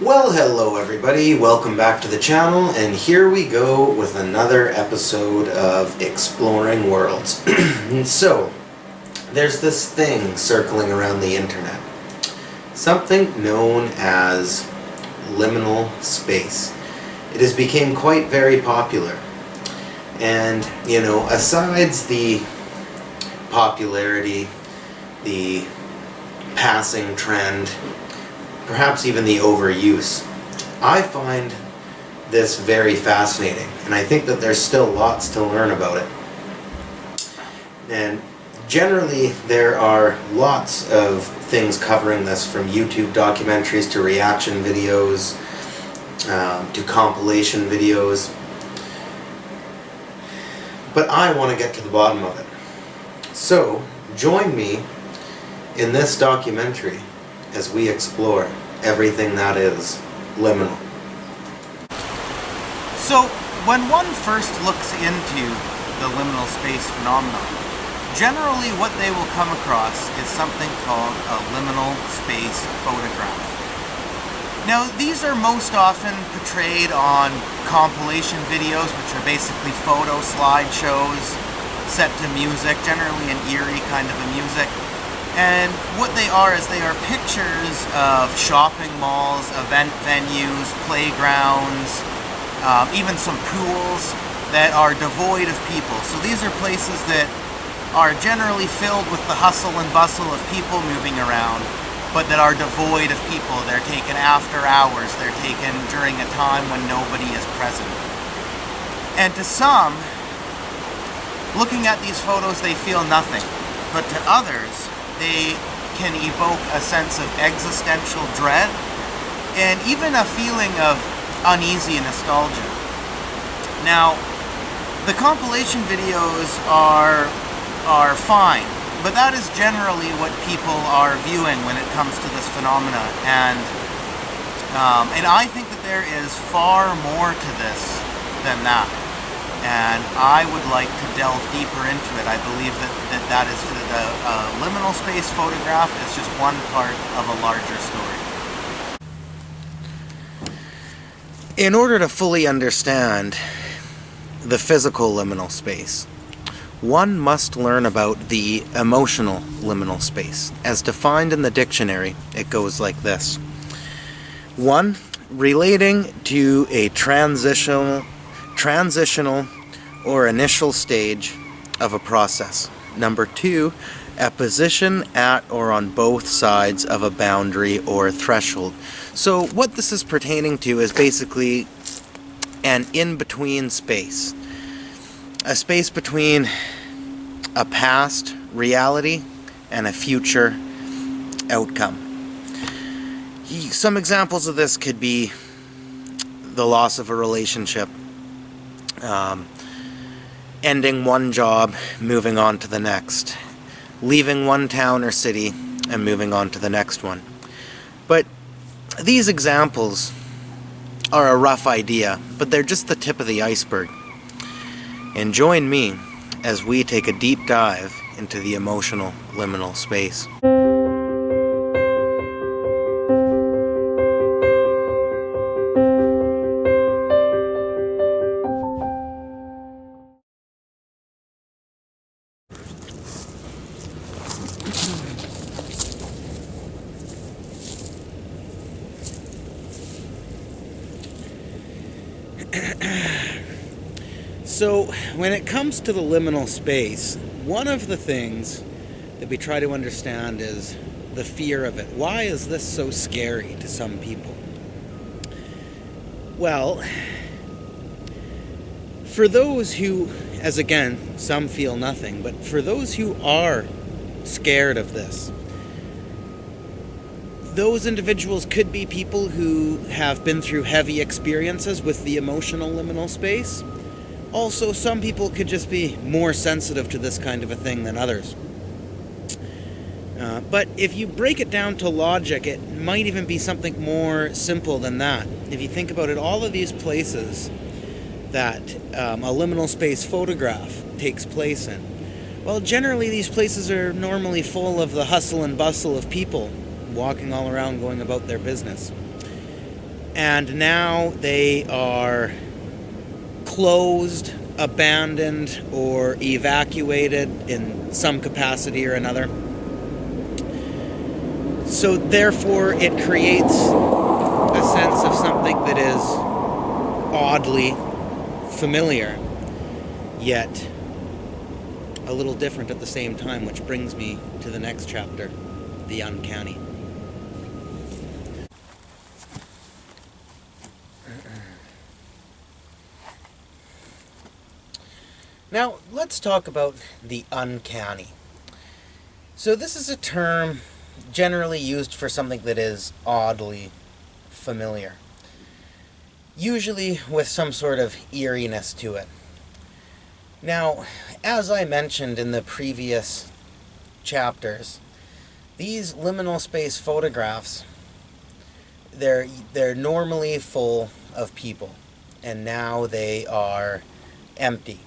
Well, hello everybody, welcome back to the channel, and here we go with another episode of Exploring Worlds. So, there's this thing circling around the internet. Something known as liminal space. It has become quite very popular. And, asides the popularity, the passing trend, perhaps even the overuse, I find this very fascinating, and I think that there's still lots to learn about it. And generally there are lots of things covering this, from YouTube documentaries to reaction videos to compilation videos, but I want to get to the bottom of it. So join me in this documentary as we explore everything that is liminal. So, when one first looks into the liminal space phenomenon, generally what they will come across is something called a liminal space photograph. Now, these are most often portrayed on compilation videos, which are basically photo slideshows set to music, generally an eerie kind of a music. And what they are is they are pictures of shopping malls, event venues, playgrounds, even some pools that are devoid of people. So these are places that are generally filled with the hustle and bustle of people moving around, but that are devoid of people. They're taken after hours. They're taken during a time when nobody is present. And to some, looking at these photos, they feel nothing. But to others, they can evoke a sense of existential dread and even a feeling of uneasy nostalgia. Now, the compilation videos are fine, but that is generally what people are viewing when it comes to this phenomena, and I think that there is far more to this than that. And I would like to delve deeper into it. I believe that is the liminal space photograph is just one part of a larger story. In order to fully understand the physical liminal space, one must learn about the emotional liminal space. As defined in the dictionary, it goes like this. 1. Relating to a transitional or initial stage of a process. Number 2, a position at or on both sides of a boundary or threshold. So what this is pertaining to is basically an in-between space. A space between a past reality and a future outcome. Some examples of this could be the loss of a relationship, ending one job, moving on to the next, leaving one town or city and moving on to the next one. But these examples are a rough idea, but they're just the tip of the iceberg. And join me as we take a deep dive into the emotional liminal space. So, when it comes to the liminal space, one of the things that we try to understand is the fear of it. Why is this so scary to some people? Well, for those who, as again, some feel nothing, but for those who are scared of this, those individuals could be people who have been through heavy experiences with the emotional liminal space. Also, some people could just be more sensitive to this kind of a thing than others. But if you break it down to logic, it might even be something more simple than that. If you think about it, all of these places that a liminal space photograph takes place in, well, generally these places are normally full of the hustle and bustle of people walking all around, going about their business. and now they are closed, abandoned, or evacuated in some capacity or another. So therefore it creates a sense of something that is oddly familiar, yet a little different at the same time, which brings me to the next chapter, the uncanny. Now, let's talk about the uncanny. So this is a term generally used for something that is oddly familiar, usually with some sort of eeriness to it. Now, as I mentioned in the previous chapters, these liminal space photographs, they're normally full of people, and now they are empty.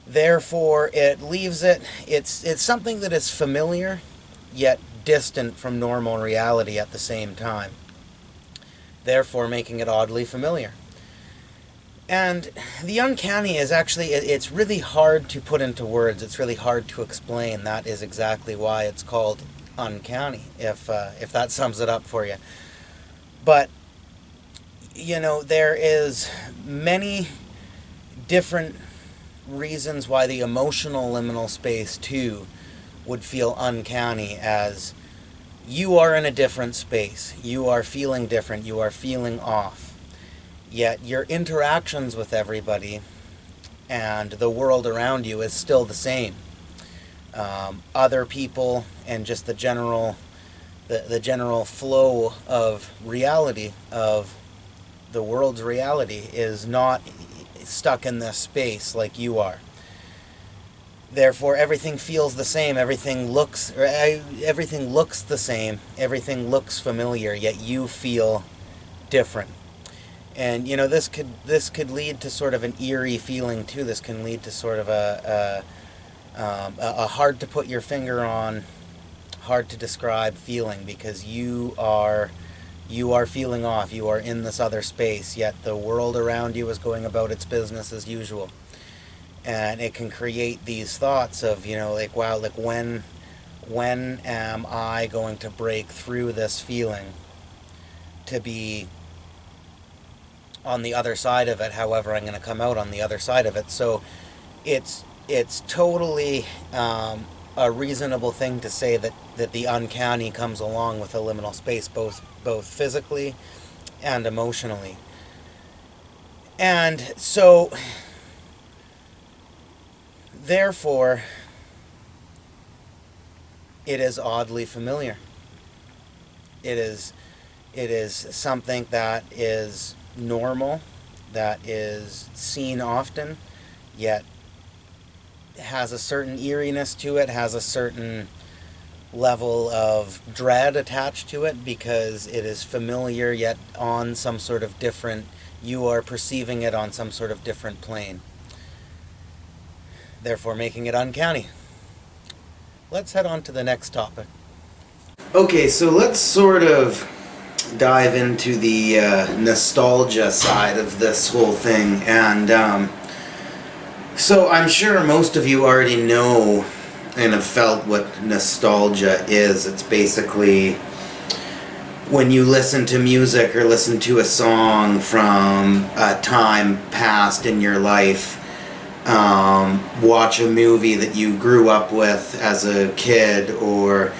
Therefore, it leaves it's something that is familiar, yet distant from normal reality at the same time, therefore making it oddly familiar. And the uncanny is actually, it's really hard to put into words, it's really hard to explain. That is exactly why it's called uncanny, if that sums it up for you. But, there is many different reasons why the emotional liminal space too would feel uncanny, as you are in a different space, you are feeling different, you are feeling off, yet your interactions with everybody and the world around you is still the same. Other people and just the general flow of reality, of the world's reality, is not stuck in this space like you are. Therefore, everything feels the same, everything looks the same, everything looks familiar, yet you feel different. And this could lead to sort of an eerie feeling too. This can lead to sort of a hard to put your finger on, hard to describe feeling, because you are feeling off. You are in this other space, yet the world around you is going about its business as usual. And it can create these thoughts of, wow, when am I going to break through this feeling to be on the other side of it, however I'm going to come out on the other side of it. So it's totally a reasonable thing to say that the uncanny comes along with a liminal space, both physically and emotionally. And so therefore it is oddly familiar. It is something that is normal, that is seen often, yet has a certain eeriness to it, has a certain level of dread attached to it, because it is familiar yet on some sort of different, you are perceiving it on some sort of different plane, therefore making it uncanny. Let's head on to the next topic. Okay, so let's sort of dive into the nostalgia side of this whole thing. And so I'm sure most of you already know and have felt what nostalgia is. It's basically when you listen to music or listen to a song from a time past in your life, watch a movie that you grew up with as a kid, or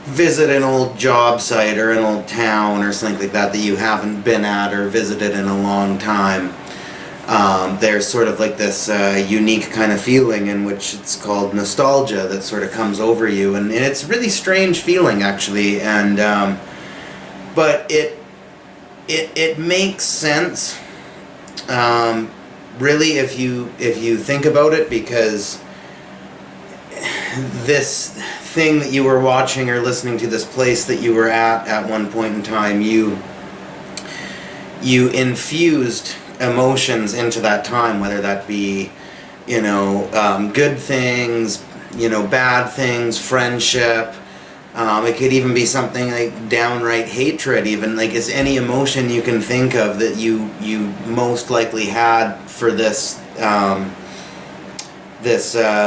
visit an old job site or an old town or something like that you haven't been at or visited in a long time. There's sort of like this unique kind of feeling in which it's called nostalgia that sort of comes over you, and it's a really strange feeling actually, and but it makes sense really if you think about it, because this thing that you were watching or listening to, this place that you were at one point in time, you infused emotions into that time, whether that be good things, bad things, friendship, It could even be something like downright hatred, even like it's any emotion you can think of that you most likely had for this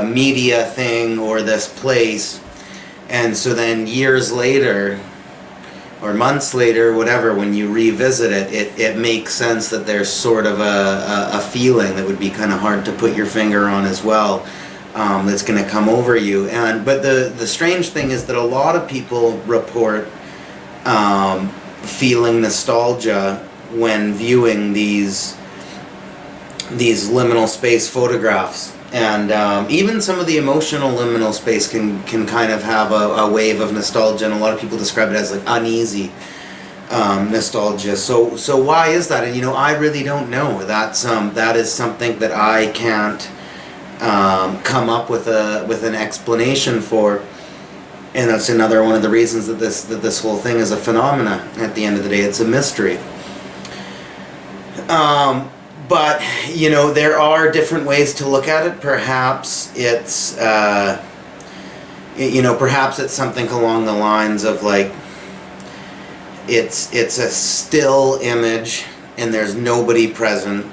media thing or this place. And so then years later or months later, whatever, when you revisit it makes sense that there's sort of a feeling that would be kind of hard to put your finger on as well, that's going to come over you. But the strange thing is that a lot of people report feeling nostalgia when viewing these liminal space photographs. And even some of the emotional liminal space can kind of have a wave of nostalgia, and a lot of people describe it as like uneasy nostalgia. So why is that? And I really don't know. That is something that I can't come up with an explanation for, and that's another one of the reasons that this whole thing is a phenomena. At the end of the day, it's a mystery. But there are different ways to look at it. Perhaps it's perhaps it's something along the lines of like it's a still image and there's nobody present.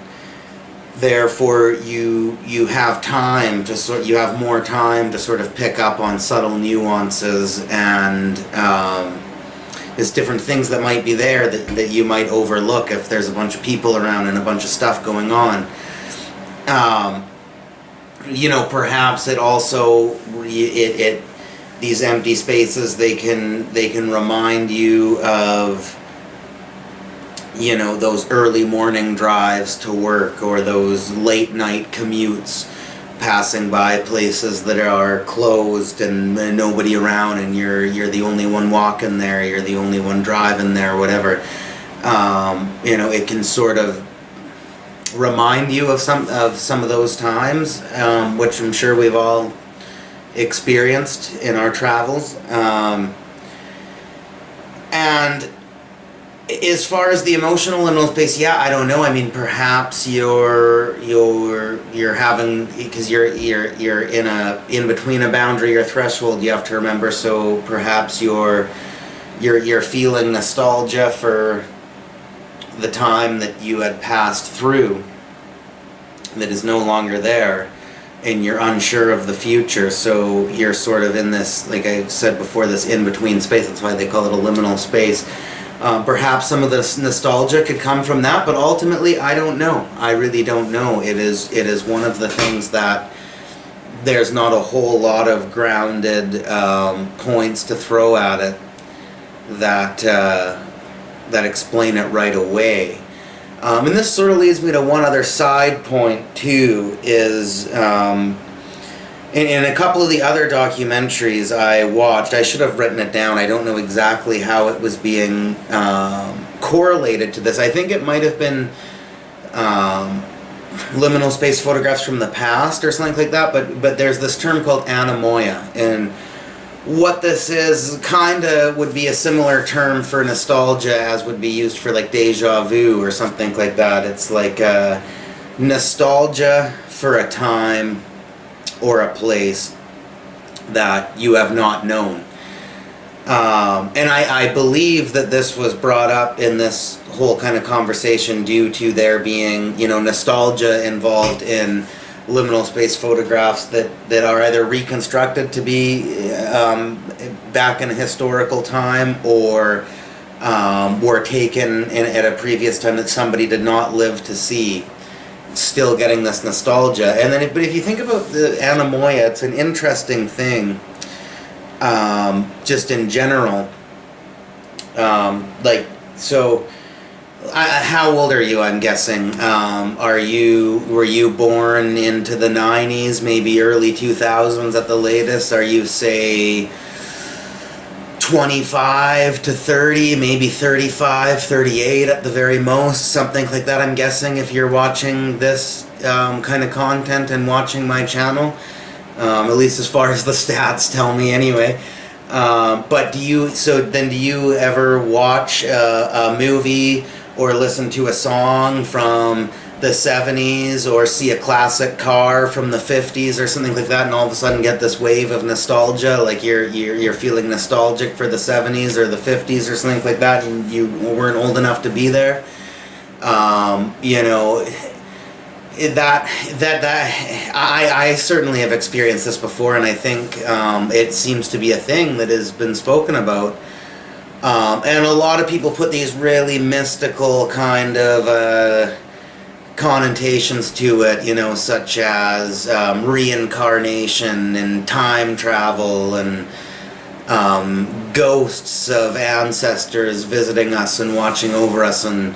Therefore, you have time to you have more time to sort of pick up on subtle nuances and there's different things that might be there that you might overlook if there's a bunch of people around and a bunch of stuff going on. Perhaps it also these empty spaces, they can remind you of those early morning drives to work or those late night commutes passing by places that are closed and nobody around, and you're the only one walking there, you're the only one driving there, whatever. It can sort of remind you of some of those times, which I'm sure we've all experienced in our travels. And as far as the emotional liminal space, I don't know. I mean, perhaps you're having, because you're in between a boundary or threshold. You have to remember. So perhaps you're feeling nostalgia for the time that you had passed through that is no longer there, and you're unsure of the future. So you're sort of in this, like I said before, this in between space. That's why they call it a liminal space. Perhaps some of this nostalgia could come from that, but ultimately, I don't know. I really don't know. It is one of the things that there's not a whole lot of grounded points to throw at it that explain it right away. And this sort of leads me to one other side point too. Is in a couple of the other documentaries I watched, I should have written it down. I don't know exactly how it was being correlated to this. I think it might have been liminal space photographs from the past or something like that, but there's this term called anemoia, and what this is kind of would be a similar term for nostalgia as would be used for like deja vu or something like that. It's like nostalgia for a time or a place that you have not known. And I believe that this was brought up in this whole kind of conversation due to there being, nostalgia involved in liminal space photographs that are either reconstructed to be back in a historical time or were taken at a previous time that somebody did not live to see, still getting this nostalgia. And then but if you think about the anemoia, it's an interesting thing, just in general. How old are you? I'm guessing. Were you born into the 90s, maybe early 2000s at the latest? Are you, say, 25 to 30, maybe 35, 38 at the very most, something like that, I'm guessing, if you're watching this kind of content and watching my channel, at least as far as the stats tell me anyway. But do you ever watch a movie or listen to a song from the 70s or see a classic car from the 50s or something like that, and all of a sudden get this wave of nostalgia, like you're feeling nostalgic for the 70s or the 50s or something like that, and you weren't old enough to be there. You know, I certainly have experienced this before, and I think it seems to be a thing that has been spoken about. And a lot of people put these really mystical kind of connotations to it, you know, such as reincarnation and time travel and ghosts of ancestors visiting us and watching over us and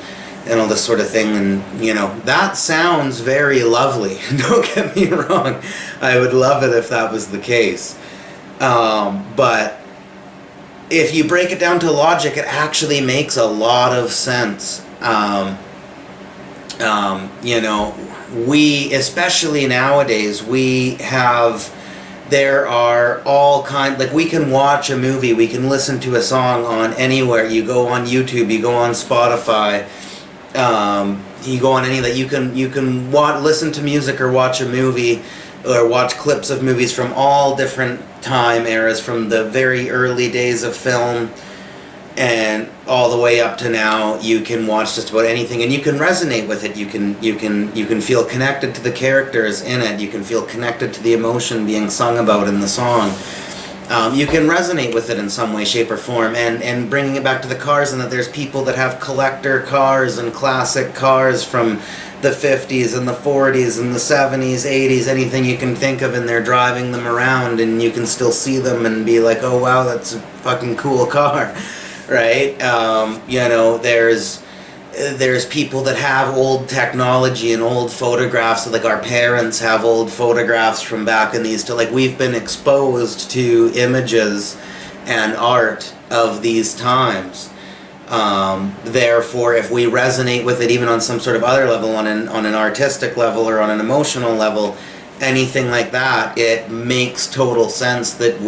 all this sort of thing. And, you know, that sounds very lovely. Don't get me wrong. I would love it if that was the case. But if you break it down to logic, it actually makes a lot of sense. You know, we, especially nowadays, there are all kinds, like we can watch a movie, we can listen to a song on anywhere. You go on YouTube, you go on Spotify, you go on any that you can listen to music or watch a movie or watch clips of movies from all different time eras, from the very early days of film and all the way up to now. You can watch just about anything and you can resonate with it. You can feel connected to the characters in it. You can feel connected to the emotion being sung about in the song. You can resonate with it in some way, shape, or form. And bringing it back to the cars, and that there's people that have collector cars and classic cars from the 50s and the 40s and the 70s, 80s, anything you can think of, and they're driving them around and you can still see them and be like, oh wow, that's a fucking cool car, right? You know, there's people that have old technology and old photographs, like our parents have old photographs from back in these, like we've been exposed to images and art of these times. Therefore, if we resonate with it, even on some sort of other level, on an artistic level or on an emotional level, anything like that, it makes total sense that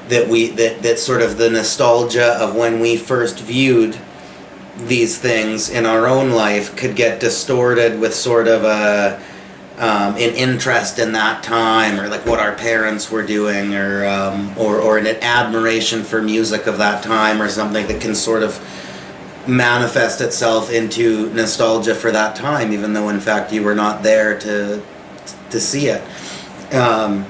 that sort of the nostalgia of when we first viewed these things in our own life could get distorted with sort of an interest in that time, or like what our parents were doing, or an admiration for music of that time or something, that can sort of manifest itself into nostalgia for that time, even though in fact you were not there to see it. And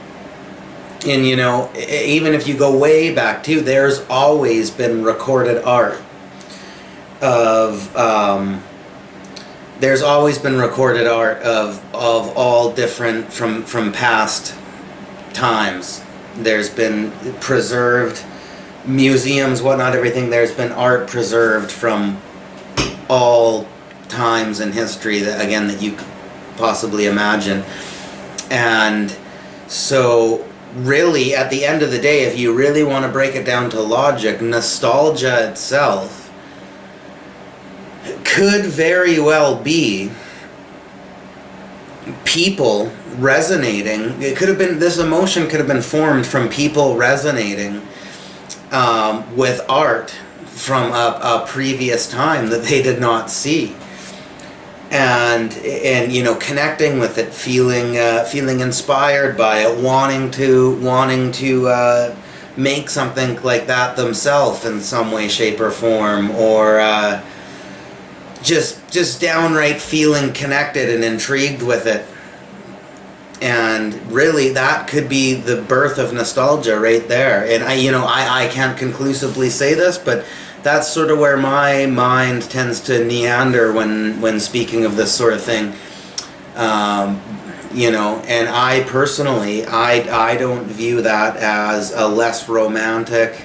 you know, even if you go way back too, there's always been recorded art of there's always been recorded art of all different from past times. There's been preserved museums, whatnot, everything. There's been art preserved from all times in history that you could possibly imagine. And so really, at the end of the day, if you really want to break it down to logic, nostalgia itself could very well be people resonating. This emotion could have been formed from people resonating with art from a previous time that they did not see, and you know, connecting with it, feeling inspired by it, wanting to make something like that themselves in some way, shape, or form, or just downright feeling connected and intrigued with it. And really, that could be the birth of nostalgia right there. And I can't conclusively say this, but that's sort of where my mind tends to meander when speaking of this sort of thing. You know, and I personally, I don't view that as a less romantic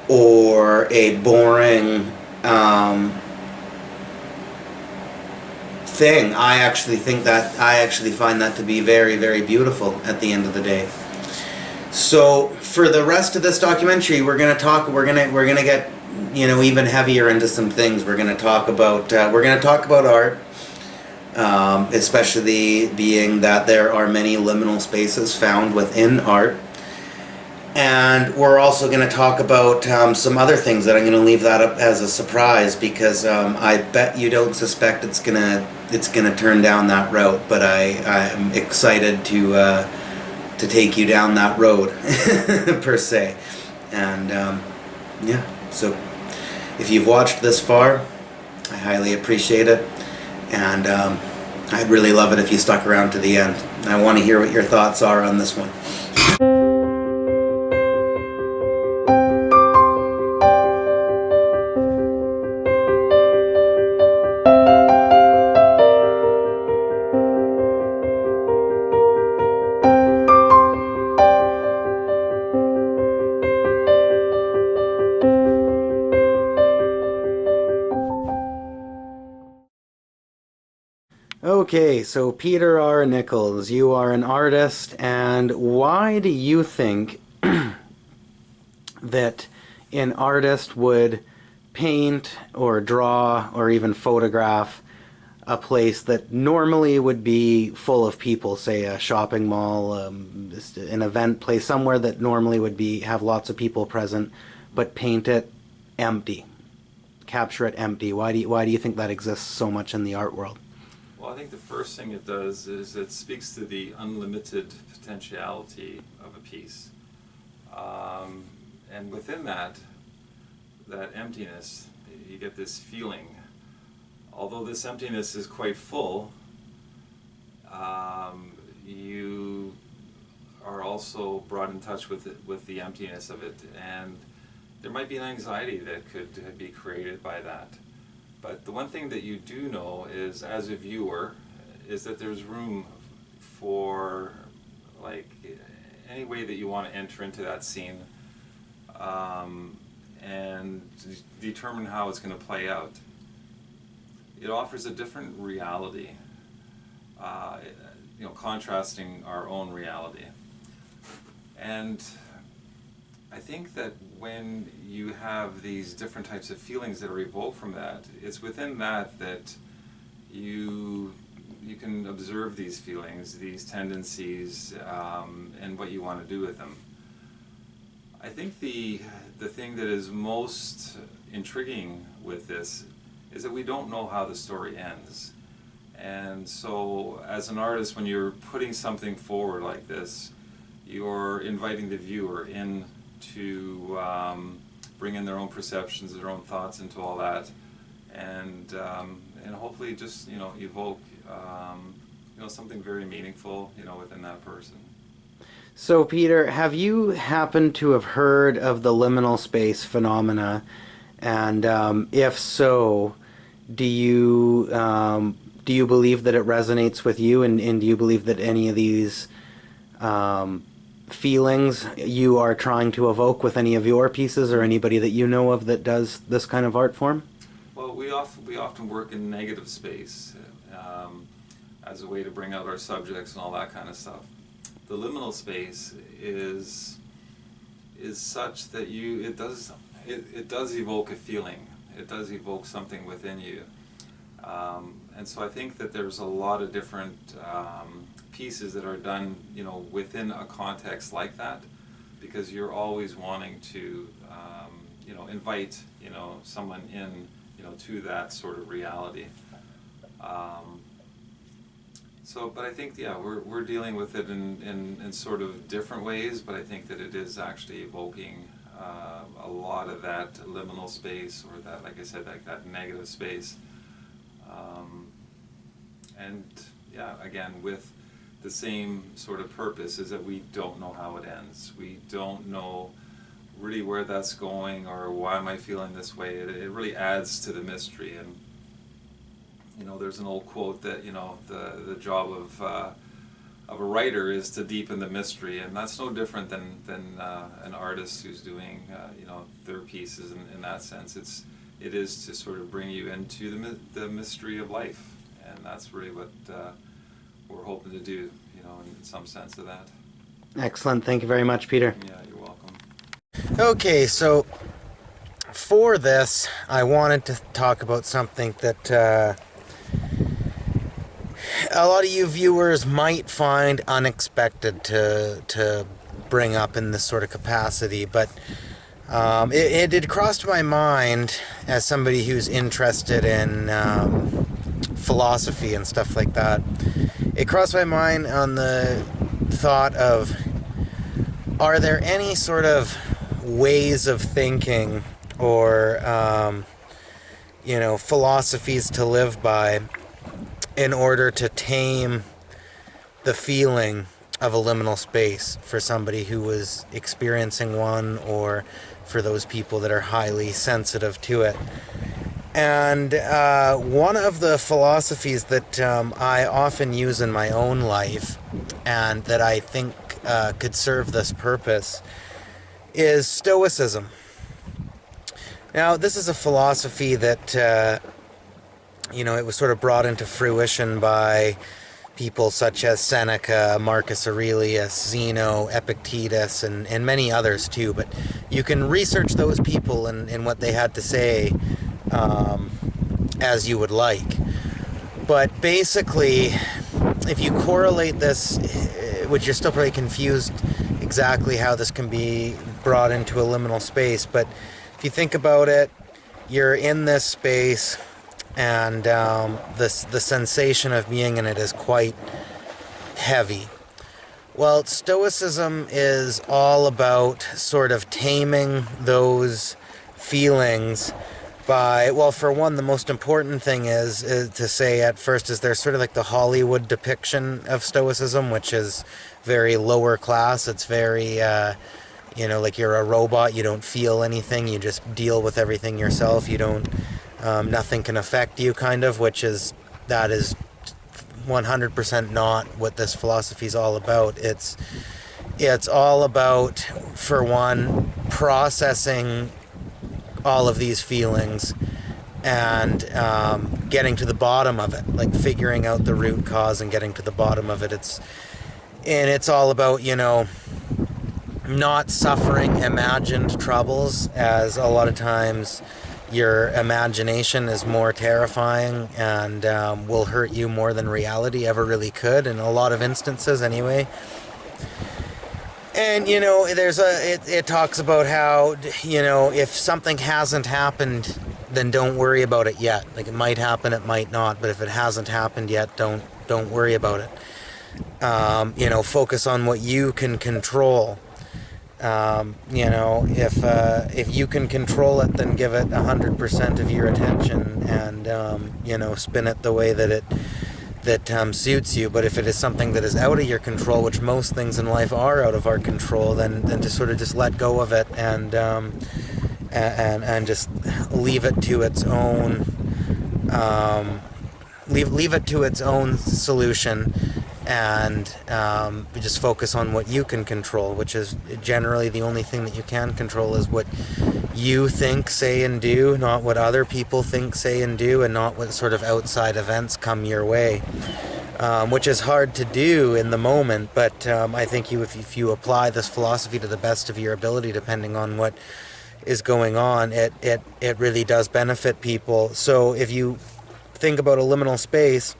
or a boring thing. I actually find that to be very, very beautiful at the end of the day. So for the rest of this documentary, we're gonna get, you know, even heavier into some things. We're gonna talk about art, especially being that there are many liminal spaces found within art. And we're also going to talk about some other things that I'm going to leave that up as a surprise, because I bet you don't suspect it's gonna turn down that route. But I'm excited to take you down that road per se. And yeah, so if you've watched this far, I highly appreciate it, and I'd really love it if you stuck around to the end. I want to hear what your thoughts are on this one. Okay, so Peter R. Nichols, you are an artist, and why do you think that an artist would paint or draw or even photograph a place that normally would be full of people, say a shopping mall, an event place, somewhere that normally would have lots of people present, but paint it empty, capture it empty? Why do you think that exists so much in the art world? Well, I think the first thing it does is it speaks to the unlimited potentiality of a piece. And within that emptiness, you get this feeling. Although this emptiness is quite full, you are also brought in touch with the emptiness of it. And there might be an anxiety that could be created by that. But the one thing that you do know is, as a viewer, is that there's room for, like, any way that you want to enter into that scene, and determine how it's going to play out. It offers a different reality, contrasting our own reality. And I think that when you have these different types of feelings that are evoked from that, it's within that you can observe these feelings, these tendencies, and what you want to do with them. I think the thing that is most intriguing with this is that we don't know how the story ends. And so as an artist, when you're putting something forward like this, you're inviting the viewer in to bring in their own perceptions, their own thoughts into all that, and hopefully just evoke something very meaningful within that person. So, Peter, have you happened to have heard of the liminal space phenomena? And if so, do you believe that it resonates with you? And do you believe that any of these feelings you are trying to evoke with any of your pieces, or anybody that you know of that does this kind of art form? Well, we often work in negative space as a way to bring out our subjects and all that kind of stuff. The liminal space is such that it does evoke a feeling. It does evoke something within you, and so I think that there's a lot of different pieces that are done, within a context like that, because you're always wanting to, invite, someone in, to that sort of reality. But I think, we're dealing with it in sort of different ways, but I think that it is actually evoking a lot of that liminal space, or that, like I said, that negative space. Again, with the same sort of purpose, is that we don't know how it ends. We don't know really where that's going, or why am I feeling this way. It really adds to the mystery. And there's an old quote that the job of a writer is to deepen the mystery, and that's no different than an artist who's doing their pieces. In that sense, it is to sort of bring you into the mystery of life, and that's really what we're hoping to do, in some sense of that. Excellent. Thank you very much, Peter. Yeah, you're welcome. Okay, so for this, I wanted to talk about something that a lot of you viewers might find unexpected to bring up in this sort of capacity, but it crossed my mind as somebody who's interested in philosophy and stuff like that. It crossed my mind on the thought of, are there any sort of ways of thinking or philosophies to live by in order to tame the feeling of a liminal space for somebody who was experiencing one, or for those people that are highly sensitive to it. And one of the philosophies that I often use in my own life, and that I think could serve this purpose, is Stoicism. Now, this is a philosophy that, it was sort of brought into fruition by people such as Seneca, Marcus Aurelius, Zeno, Epictetus, and many others too. But you can research those people and what they had to say as you would like. But basically, if you correlate this, which you're still probably confused exactly how this can be brought into a liminal space, but if you think about it, you're in this space, and the sensation of being in it is quite heavy. Well, Stoicism is all about sort of taming those feelings by, well, for one, the most important thing is to say at first is there's sort of like the Hollywood depiction of Stoicism, which is very lower class. It's very, like you're a robot, you don't feel anything, you just deal with everything yourself, you don't, nothing can affect you, kind of, that is 100% not what this philosophy is all about. It's all about, for one, processing all of these feelings and getting to the bottom of it, like figuring out the root cause and getting to the bottom of it. It's all about, not suffering imagined troubles, as a lot of times your imagination is more terrifying and will hurt you more than reality ever really could, in a lot of instances anyway. And it talks about how, if something hasn't happened, then don't worry about it yet. Like, it might happen, it might not, but if it hasn't happened yet, don't worry about it. Focus on what you can control. If you can control it, then give it 100% of your attention, and spin it the way that suits you. But if it is something that is out of your control, which most things in life are out of our control, then to sort of just let go of it and just leave it to its own leave it to its own solution, and just focus on what you can control, which is generally the only thing that you can control is what you think, say, and do, not what other people think, say, and do, and not what sort of outside events come your way, which is hard to do in the moment, but I think if you apply this philosophy to the best of your ability, depending on what is going on, it really does benefit people. So if you think about a liminal space,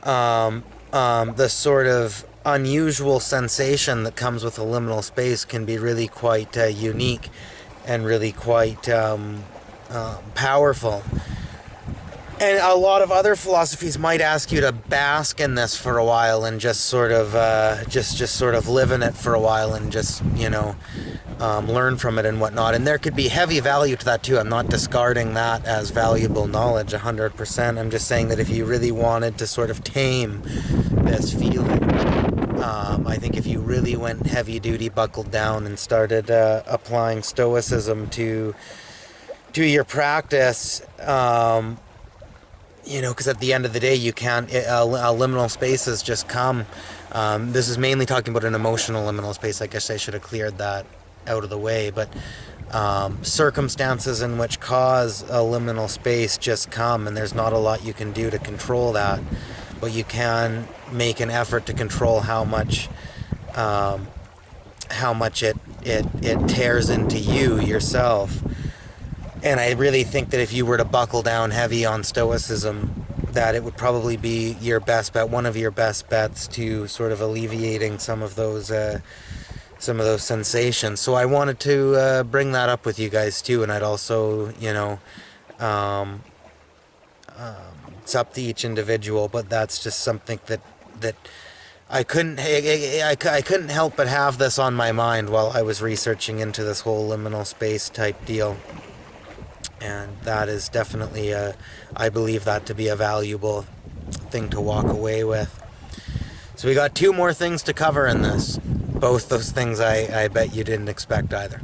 the sort of unusual sensation that comes with a liminal space can be really quite unique and really quite powerful. And a lot of other philosophies might ask you to bask in this for a while and just sort of just sort of live in it for a while and just learn from it and whatnot. And there could be heavy value to that too. I'm not discarding that as valuable knowledge 100%. I'm just saying that if you really wanted to sort of tame this feeling, I think if you really went heavy duty, buckled down, and started applying Stoicism to your practice, because at the end of the day, you can't, liminal spaces just come. This is mainly talking about an emotional liminal space. I guess I should have cleared that out of the way, but circumstances in which cause a liminal space just come, and there's not a lot you can do to control that, but you can make an effort to control how much it tears into you yourself. And I really think that if you were to buckle down heavy on Stoicism, that it would probably be your best bet, one of your best bets to sort of alleviating some of those sensations. So I wanted to bring that up with you guys too, and I'd also, um, it's up to each individual, but that's just something that I couldn't help but have this on my mind while I was researching into this whole liminal space type deal. And that is definitely I believe that to be a valuable thing to walk away with. So we got two more things to cover in this. Both those things I bet you didn't expect either.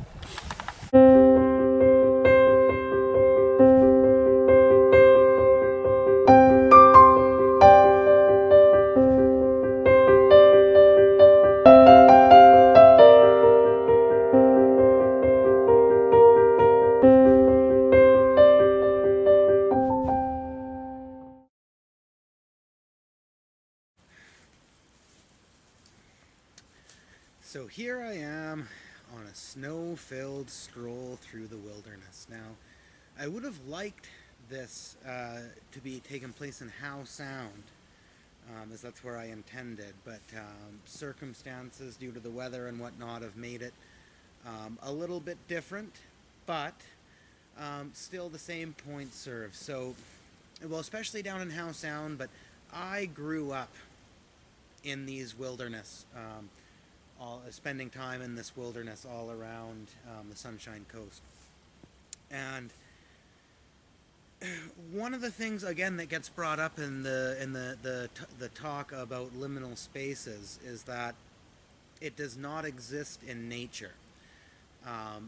So here I am on a snow-filled stroll through the wilderness. Now, I would have liked this to be taking place in Howe Sound, as that's where I intended, but circumstances due to the weather and whatnot have made it a little bit different, but still the same point served. So, well, especially down in Howe Sound, but I grew up in these wilderness, spending time in this wilderness all around the Sunshine Coast. And one of the things, again, that gets brought up in the talk about liminal spaces is that it does not exist in nature.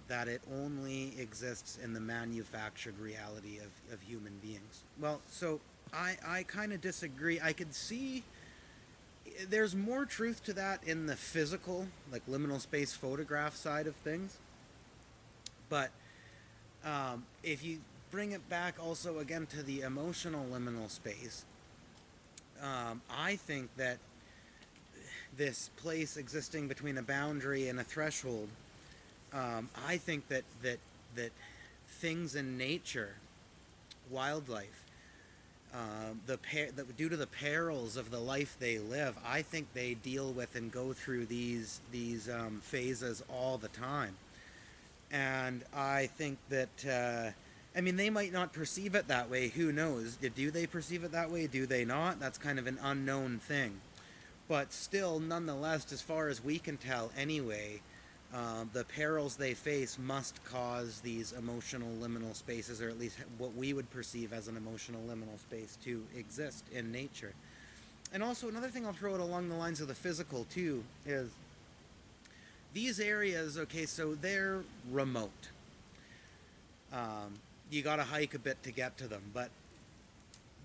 That it only exists in the manufactured reality of human beings. Well, so I kind of disagree. I could see there's more truth to that in the physical, like liminal space photograph side of things. But if you bring it back also again to the emotional liminal space, I think that this place existing between a boundary and a threshold, I think that things in nature, wildlife, due to the perils of the life they live, I think they deal with and go through these phases all the time. And I think that, they might not perceive it that way. Who knows? Do they perceive it that way? Do they not? That's kind of an unknown thing. But still, nonetheless, as far as we can tell anyway, the perils they face must cause these emotional liminal spaces, or at least what we would perceive as an emotional liminal space, to exist in nature. And also another thing I'll throw it along the lines of the physical too is these areas, okay, so they're remote. You gotta hike a bit to get to them, but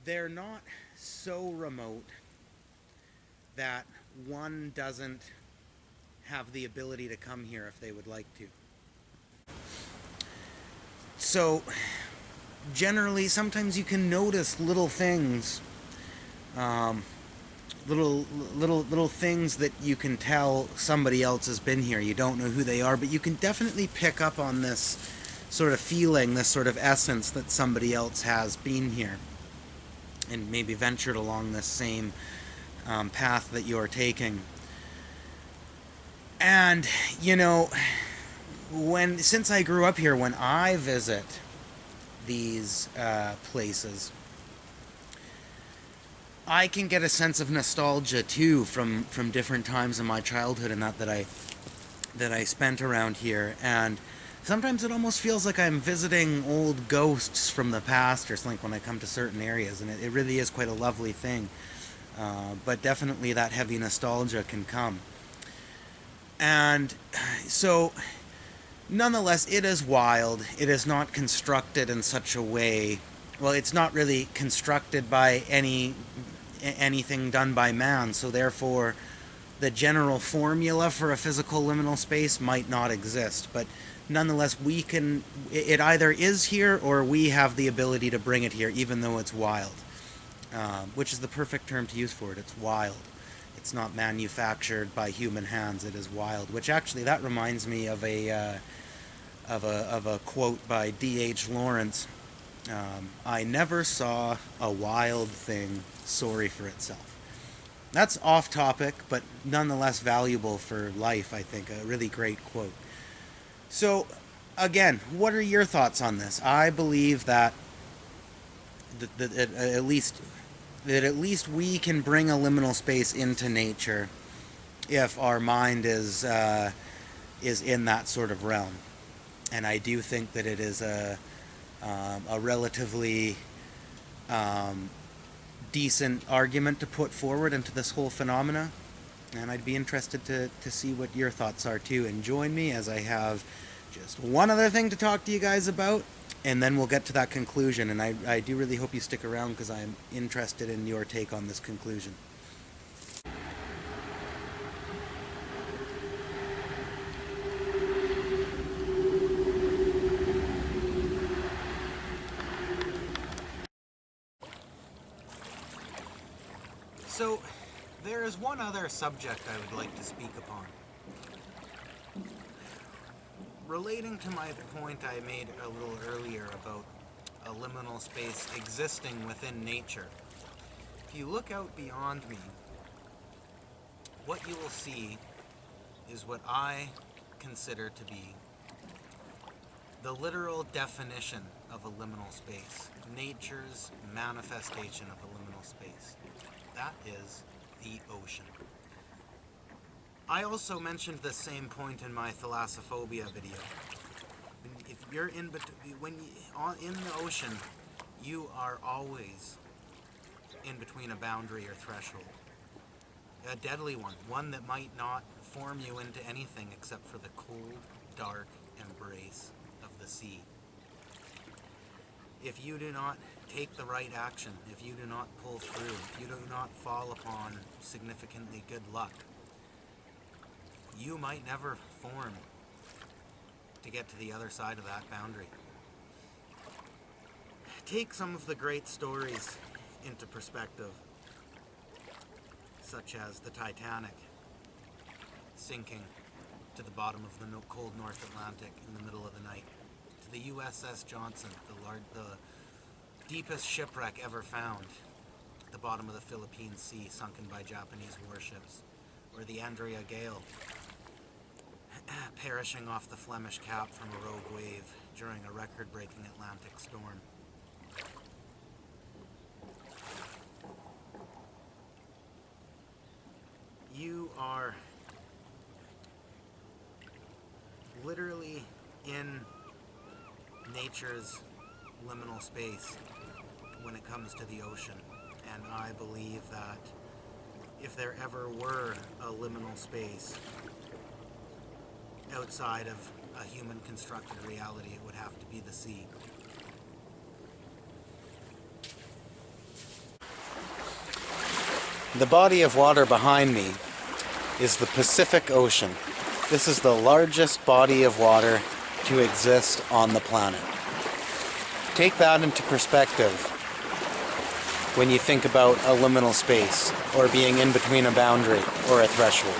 they're not so remote that one doesn't have the ability to come here if they would like to. So generally sometimes you can notice little things, little things that you can tell somebody else has been here. You don't know who they are, but you can definitely pick up on this sort of feeling, this sort of essence that somebody else has been here and maybe ventured along this same path that you're taking. And, since I grew up here, when I visit these places, I can get a sense of nostalgia too from different times in my childhood and that I spent around here. And sometimes it almost feels like I'm visiting old ghosts from the past or something when I come to certain areas, and it really is quite a lovely thing. But definitely that heavy nostalgia can come. And so, nonetheless, it is wild. It is not constructed in such a way. Well, it's not really constructed by anything done by man, so therefore the general formula for a physical liminal space might not exist. But nonetheless, it either is here or we have the ability to bring it here, even though it's wild. Which is the perfect term to use for it. It's wild. It's not manufactured by human hands. It is wild. Which actually, that reminds me of a quote by D.H. Lawrence, I never saw a wild thing sorry for itself. That's off topic, but nonetheless valuable for life, I think. A really great quote. So, again, what are your thoughts on this? I believe that at least we can bring a liminal space into nature if our mind is in that sort of realm. And I do think that it is a relatively decent argument to put forward into this whole phenomena, and I'd be interested to see what your thoughts are too. And join me as I have just one other thing to talk to you guys about, and then we'll get to that conclusion. And I do really hope you stick around because I'm interested in your take on this conclusion. So, there is one other subject I would like to speak upon. Relating to my point I made a little earlier about a liminal space existing within nature. If you look out beyond me, what you will see is what I consider to be the literal definition of a liminal space, nature's manifestation of a liminal space. That is the ocean. I also mentioned the same point in my thalassophobia video. If you're in the ocean, you are always in between a boundary or threshold. A deadly one that might not form you into anything except for the cold, dark embrace of the sea. If you do not take the right action, if you do not pull through, if you do not fall upon significantly good luck, you might never form to get to the other side of that boundary. Take some of the great stories into perspective, such as the Titanic sinking to the bottom of the cold North Atlantic in the middle of the night, to the USS Johnson, the deepest shipwreck ever found at the bottom of the Philippine Sea, sunken by Japanese warships, or the Andrea Gale, perishing off the Flemish Cap from a rogue wave during a record-breaking Atlantic storm. You are literally in nature's liminal space when it comes to the ocean, and I believe that if there ever were a liminal space outside of a human constructed reality, it would have to be the sea. The body of water behind me is the Pacific Ocean. This is the largest body of water to exist on the planet. Take that into perspective when you think about a liminal space or being in between a boundary or a threshold.